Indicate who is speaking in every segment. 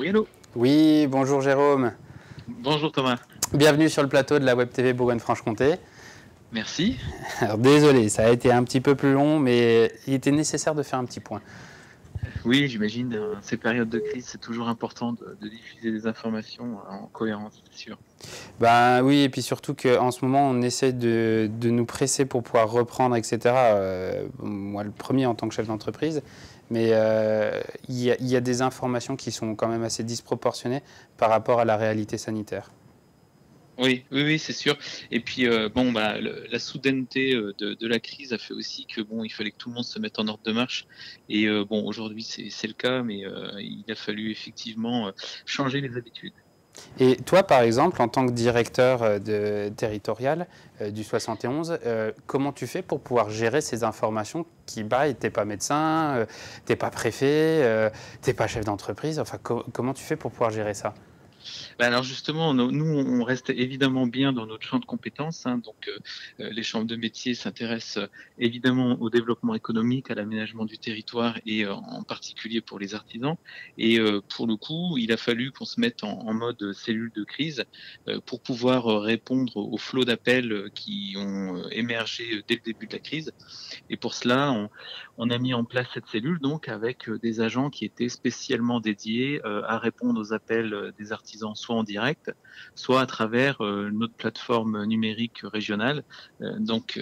Speaker 1: Oui, allô?
Speaker 2: Oui, bonjour Jérôme.
Speaker 1: Bonjour Thomas.
Speaker 2: Bienvenue sur le plateau de la Web TV Bourgogne-Franche-Comté.
Speaker 1: Merci.
Speaker 2: Alors désolé, ça a été un petit peu plus long, mais il était nécessaire de faire un petit point.
Speaker 1: Oui, j'imagine, ces périodes de crise, c'est toujours important de diffuser des informations en cohérence, c'est sûr.
Speaker 2: Ben oui, et puis surtout qu'en ce moment, on essaie de nous presser pour pouvoir reprendre, etc. Moi, le premier en tant que chef d'entreprise, mais il y a des informations qui sont quand même assez disproportionnées par rapport à la réalité sanitaire.
Speaker 1: Oui, oui, oui, c'est sûr. Et puis, la soudaineté de la crise a fait aussi que il fallait que tout le monde se mette en ordre de marche. Et aujourd'hui, c'est le cas, mais il a fallu effectivement changer les habitudes.
Speaker 2: Et toi, par exemple, en tant que directeur territorial du 71, comment tu fais pour pouvoir gérer ces informations qui, bah, t'es pas médecin, t'es pas préfet, t'es pas chef d'entreprise, enfin, comment tu fais pour pouvoir gérer ça?
Speaker 1: Alors justement, nous, on reste évidemment bien dans notre champ de compétences, hein, donc les chambres de métiers s'intéressent évidemment au développement économique, à l'aménagement du territoire et en particulier pour les artisans. Et pour le coup, il a fallu qu'on se mette en mode cellule de crise pour pouvoir répondre au flot d'appels qui ont émergé dès le début de la crise. Et pour cela, on a mis en place cette cellule donc avec des agents qui étaient spécialement dédiés à répondre aux appels des artisans, soit en direct, soit à travers notre plateforme numérique régionale,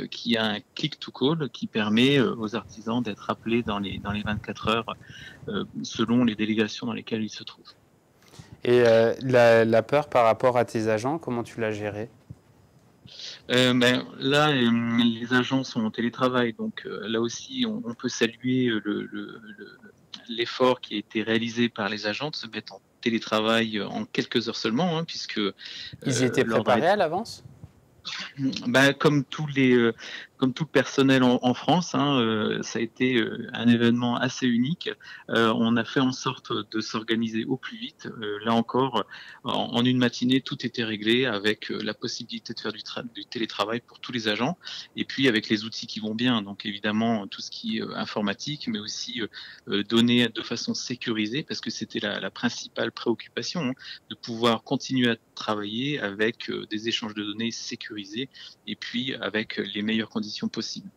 Speaker 1: qui a un click to call qui permet aux artisans d'être appelés dans les 24 heures selon les délégations dans lesquelles ils se trouvent.
Speaker 2: Et la peur par rapport à tes agents, comment tu l'as gérée?
Speaker 1: Là, les agents sont en télétravail, donc là aussi, on peut saluer l'effort qui a été réalisé par les agents de se mettre en télétravail en quelques heures seulement, hein, puisque
Speaker 2: Ils y étaient
Speaker 1: l'ordre a
Speaker 2: préparés
Speaker 1: été
Speaker 2: à l'avance?
Speaker 1: comme comme tout le personnel en France, hein, ça a été un événement assez unique. On a fait en sorte de s'organiser au plus vite. Là encore, en une matinée, tout était réglé avec la possibilité de faire du télétravail pour tous les agents et puis avec les outils qui vont bien. Donc évidemment, tout ce qui est informatique, mais aussi donner de façon sécurisée parce que c'était la principale préoccupation, hein, de pouvoir continuer à travailler avec des échanges de données sécurisés et puis avec les meilleures conditions possibles.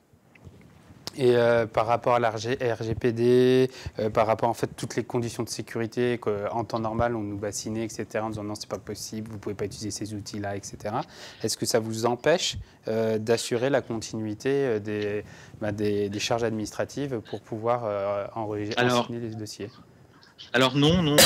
Speaker 2: Et par rapport à la RGPD, par rapport en fait toutes les conditions de sécurité qu'en temps normal on nous bassinait, etc. en disant non c'est pas possible, vous pouvez pas utiliser ces outils-là, etc. Est-ce que ça vous empêche d'assurer la continuité des charges administratives pour pouvoir
Speaker 1: Alors,
Speaker 2: enseigner les dossiers?
Speaker 1: Alors non, non,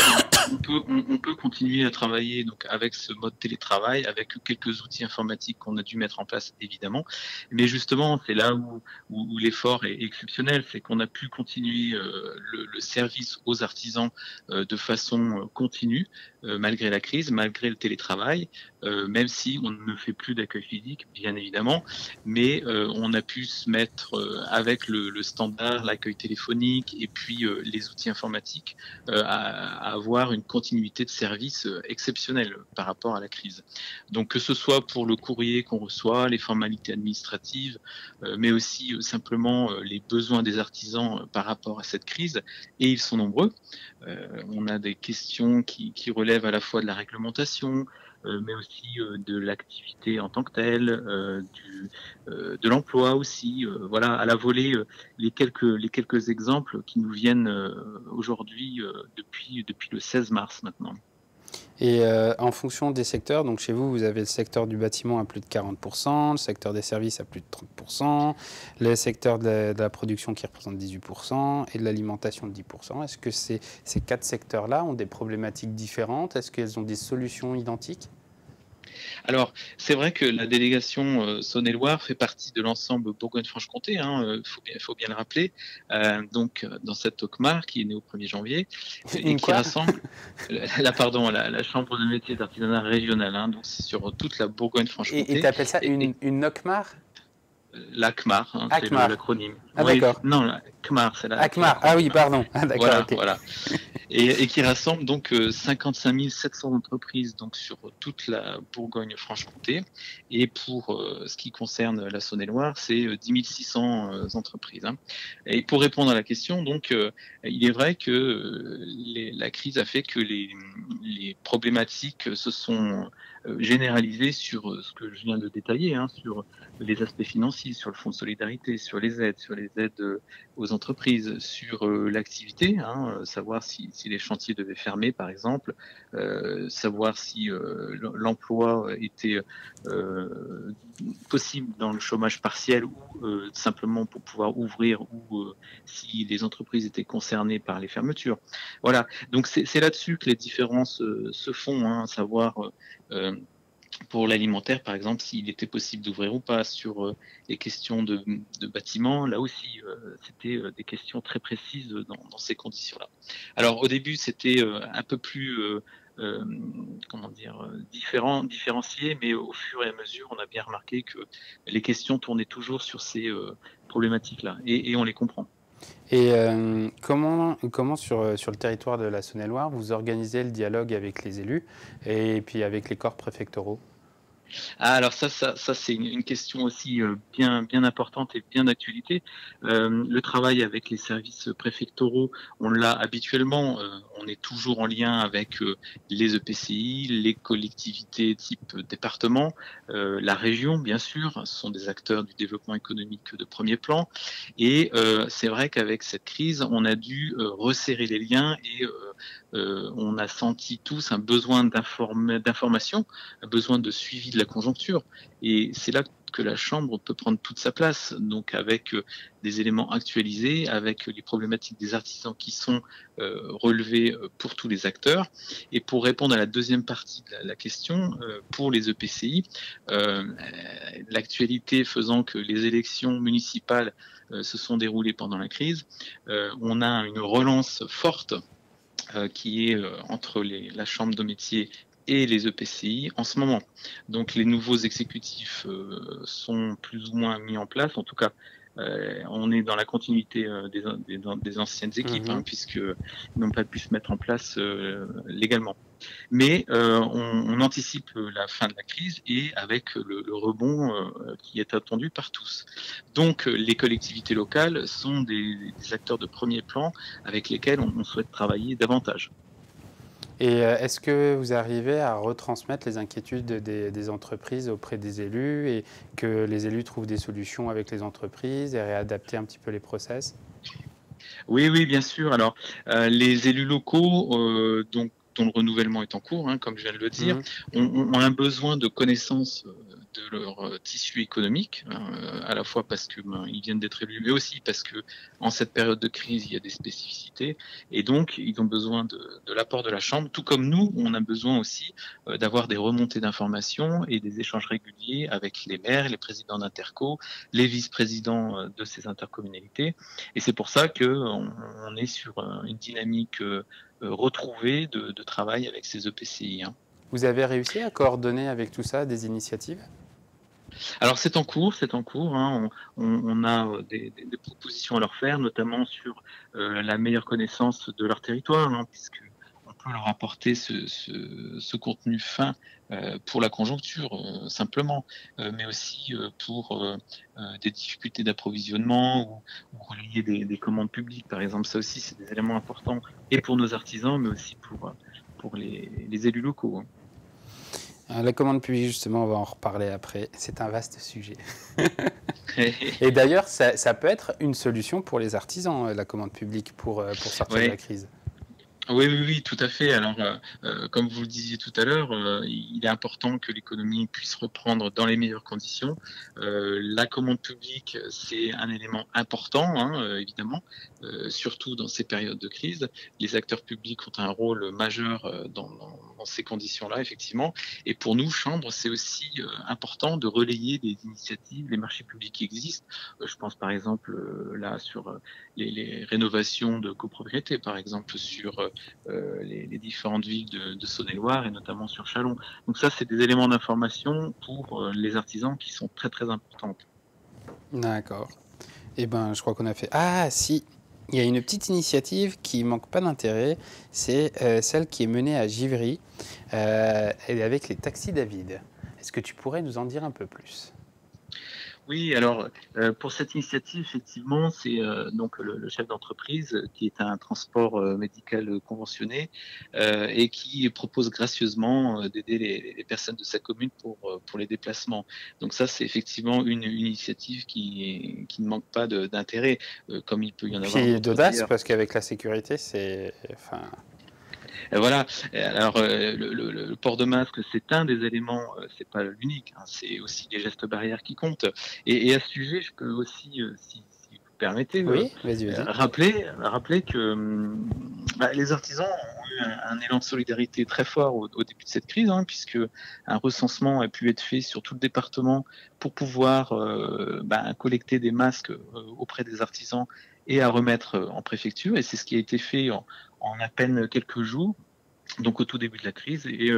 Speaker 1: on peut continuer à travailler donc avec ce mode télétravail, avec quelques outils informatiques qu'on a dû mettre en place évidemment. Mais justement, c'est là où l'effort est exceptionnel, c'est qu'on a pu continuer le service aux artisans de façon continue, malgré la crise, malgré le télétravail, même si on ne fait plus d'accueil physique, bien évidemment, mais on a pu se mettre avec le standard, l'accueil téléphonique et puis les outils informatiques à avoir une continuité de service exceptionnelle par rapport à la crise. Donc que ce soit pour le courrier qu'on reçoit, les formalités administratives, mais aussi simplement les besoins des artisans par rapport à cette crise, et ils sont nombreux. On a des questions qui relèvent à la fois de la réglementation, mais aussi de l'activité en tant que telle, de l'emploi aussi. Voilà, à la volée, les quelques exemples qui nous viennent aujourd'hui depuis le 16 mars maintenant.
Speaker 2: Et en fonction des secteurs, donc chez vous, vous avez le secteur du bâtiment à plus de 40%, le secteur des services à plus de 30%, le secteur de la production qui représente 18% et de l'alimentation de 10%. Est-ce que ces quatre secteurs-là ont des problématiques différentes? Est-ce qu'elles ont des solutions identiques?
Speaker 1: Alors, c'est vrai que la délégation Saône-et-Loire fait partie de l'ensemble Bourgogne-Franche-Comté, hein, faut bien le rappeler, dans cette OCMAR qui est née au 1er janvier et
Speaker 2: Une
Speaker 1: qui
Speaker 2: quoi?
Speaker 1: rassemble la Chambre de métiers d'artisanat régionale, hein, donc c'est sur toute la
Speaker 2: Et tu
Speaker 1: Bourgogne-Franche-Comté.
Speaker 2: appelles ça une NOCMAR?
Speaker 1: La CMAR, hein, c'est
Speaker 2: ACMAR.
Speaker 1: l'acronyme.
Speaker 2: Ah
Speaker 1: Oui,
Speaker 2: d'accord.
Speaker 1: non, la CMAR, c'est
Speaker 2: ACMAR. Ah
Speaker 1: l'acronyme.
Speaker 2: oui, pardon. Ah d'accord,
Speaker 1: Voilà,
Speaker 2: ok.
Speaker 1: voilà. et qui rassemble donc 55 700 entreprises donc sur toute la Bourgogne-Franche-Comté. Et pour ce qui concerne la Saône-et-Loire, c'est 10 600 entreprises. Hein. Et pour répondre à la question, donc, il est vrai que la crise a fait que les problématiques se sont généralisées sur ce que je viens de détailler, hein, sur les aspects financiers, sur le fonds de solidarité, sur les aides aux entreprises, sur l'activité, hein, savoir si les chantiers devaient fermer, par exemple, savoir si l'emploi était possible dans le chômage partiel ou simplement pour pouvoir ouvrir ou si les entreprises étaient concernées par les fermetures. Voilà, donc c'est là-dessus que les différences se font, hein, savoir pour l'alimentaire, par exemple, s'il était possible d'ouvrir ou pas, sur les questions de bâtiments, là aussi, c'était des questions très précises dans ces conditions-là. Alors au début, c'était un peu plus, comment dire, différencié, mais au fur et à mesure, on a bien remarqué que les questions tournaient toujours sur ces problématiques-là, et on les comprend.
Speaker 2: Et comment sur le territoire de la Saône-et-Loire, vous organisez le dialogue avec les élus et puis avec les corps préfectoraux?
Speaker 1: Ah, alors ça c'est une question aussi bien importante et bien d'actualité. Le travail avec les services préfectoraux, on l'a habituellement, on est toujours en lien avec les EPCI, les collectivités type département, la région bien sûr, ce sont des acteurs du développement économique de premier plan. Et c'est vrai qu'avec cette crise, on a dû resserrer les liens et on a senti tous un besoin d'information, un besoin de suivi de la conjoncture. Et c'est là que la Chambre peut prendre toute sa place, donc avec des éléments actualisés, avec les problématiques des artisans qui sont relevées pour tous les acteurs. Et pour répondre à la deuxième partie de la question, pour les EPCI, l'actualité faisant que les élections municipales se sont déroulées pendant la crise, on a une relance forte qui est entre la Chambre de métier et les EPCI en ce moment. Donc les nouveaux exécutifs sont plus ou moins mis en place. En tout cas, on est dans la continuité des anciennes équipes, hein,
Speaker 2: Mhm.
Speaker 1: puisqu'ils n'ont pas pu se mettre en place légalement. Mais on anticipe la fin de la crise et avec le rebond qui est attendu par tous. Donc les collectivités locales sont des acteurs de premier plan avec lesquels on souhaite travailler davantage.
Speaker 2: Et est-ce que vous arrivez à retransmettre les inquiétudes des entreprises auprès des élus et que les élus trouvent des solutions avec les entreprises et réadapter un petit peu les process?
Speaker 1: Oui, oui, bien sûr. Alors, les élus locaux, donc, dont le renouvellement est en cours, hein, comme je viens de le dire,
Speaker 2: Mhm.
Speaker 1: ont un besoin de connaissance de leur tissu économique, hein, à la fois parce que ils viennent d'être élus, mais aussi parce que en cette période de crise, il y a des spécificités, et donc ils ont besoin de l'apport de la Chambre, tout comme nous, on a besoin aussi d'avoir des remontées d'informations et des échanges réguliers avec les maires, les présidents d'interco, les vice-présidents de ces intercommunalités. Et c'est pour ça qu'on est sur une dynamique retrouvée de travail avec ces EPCI. Hein.
Speaker 2: Vous avez réussi à coordonner avec tout ça des initiatives?
Speaker 1: Alors c'est en cours. Hein. On a des propositions à leur faire, notamment sur la meilleure connaissance de leur territoire, hein, puisque on peut leur apporter ce contenu fin pour la conjoncture, simplement, mais aussi pour des difficultés d'approvisionnement ou relier des commandes publiques, par exemple. Ça aussi, c'est des éléments importants, et pour nos artisans, mais aussi pour les élus locaux. Hein.
Speaker 2: La commande publique, justement, on va en reparler après. C'est un vaste sujet. Et d'ailleurs, ça peut être une solution pour les artisans, la commande publique, pour sortir de la
Speaker 1: Ouais.
Speaker 2: crise.
Speaker 1: Oui, oui, oui, tout à fait. Alors, comme vous le disiez tout à l'heure, il est important que l'économie puisse reprendre dans les meilleures conditions. La commande publique, c'est un élément important, hein, évidemment, surtout dans ces périodes de crise. Les acteurs publics ont un rôle majeur dans ces conditions-là, effectivement. Et pour nous, Chambre, c'est aussi important de relayer des initiatives, les marchés publics qui existent. Je pense par exemple là sur les rénovations de copropriété, par exemple sur les différentes villes de Saône-et-Loire et notamment sur Châlons. Donc ça, c'est des éléments d'information pour les artisans qui sont très très importants.
Speaker 2: D'accord. Eh ben, je crois qu'on a fait... Ah, si! Il y a une petite initiative qui manque pas d'intérêt, c'est celle qui est menée à Givry, et avec les taxis David. Est-ce que tu pourrais nous en dire un peu plus?
Speaker 1: Oui, alors pour cette initiative, effectivement, c'est donc le chef d'entreprise qui est un transport médical conventionné et qui propose gracieusement d'aider les personnes de sa commune pour les déplacements. Donc ça, c'est effectivement une initiative qui ne manque pas d'intérêt, comme il peut y en avoir
Speaker 2: Puis
Speaker 1: d'autres
Speaker 2: d'audace,
Speaker 1: d'ailleurs.
Speaker 2: parce qu'avec la sécurité, c'est... Enfin,
Speaker 1: Voilà. Alors, le port de masque, c'est un des éléments, c'est pas l'unique, hein, c'est aussi les gestes barrières qui comptent. Et à ce sujet, je peux aussi, si vous permettez,
Speaker 2: oui, vas-y, vas-y.
Speaker 1: rappeler que les artisans ont eu un élan de solidarité très fort au début de cette crise, hein, puisque un recensement a pu être fait sur tout le département pour pouvoir collecter des masques auprès des artisans et à remettre en préfecture. Et c'est ce qui a été fait en à peine quelques jours, donc au tout début de la crise. Et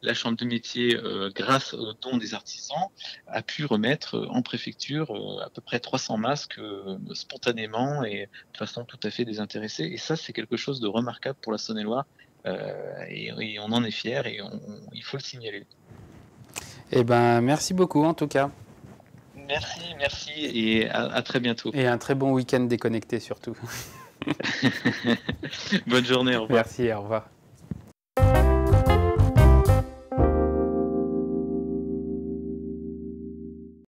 Speaker 1: la Chambre de métier, grâce au don des artisans, a pu remettre en préfecture à peu près 300 masques spontanément et de façon tout à fait désintéressée. Et ça, c'est quelque chose de remarquable pour la Saône-et-Loire. Et on en est fiers et il faut le signaler.
Speaker 2: Eh ben, merci beaucoup en tout cas.
Speaker 1: Merci et à très bientôt.
Speaker 2: Et un très bon week-end déconnecté surtout.
Speaker 1: Bonne journée, au revoir.
Speaker 2: Merci, au revoir.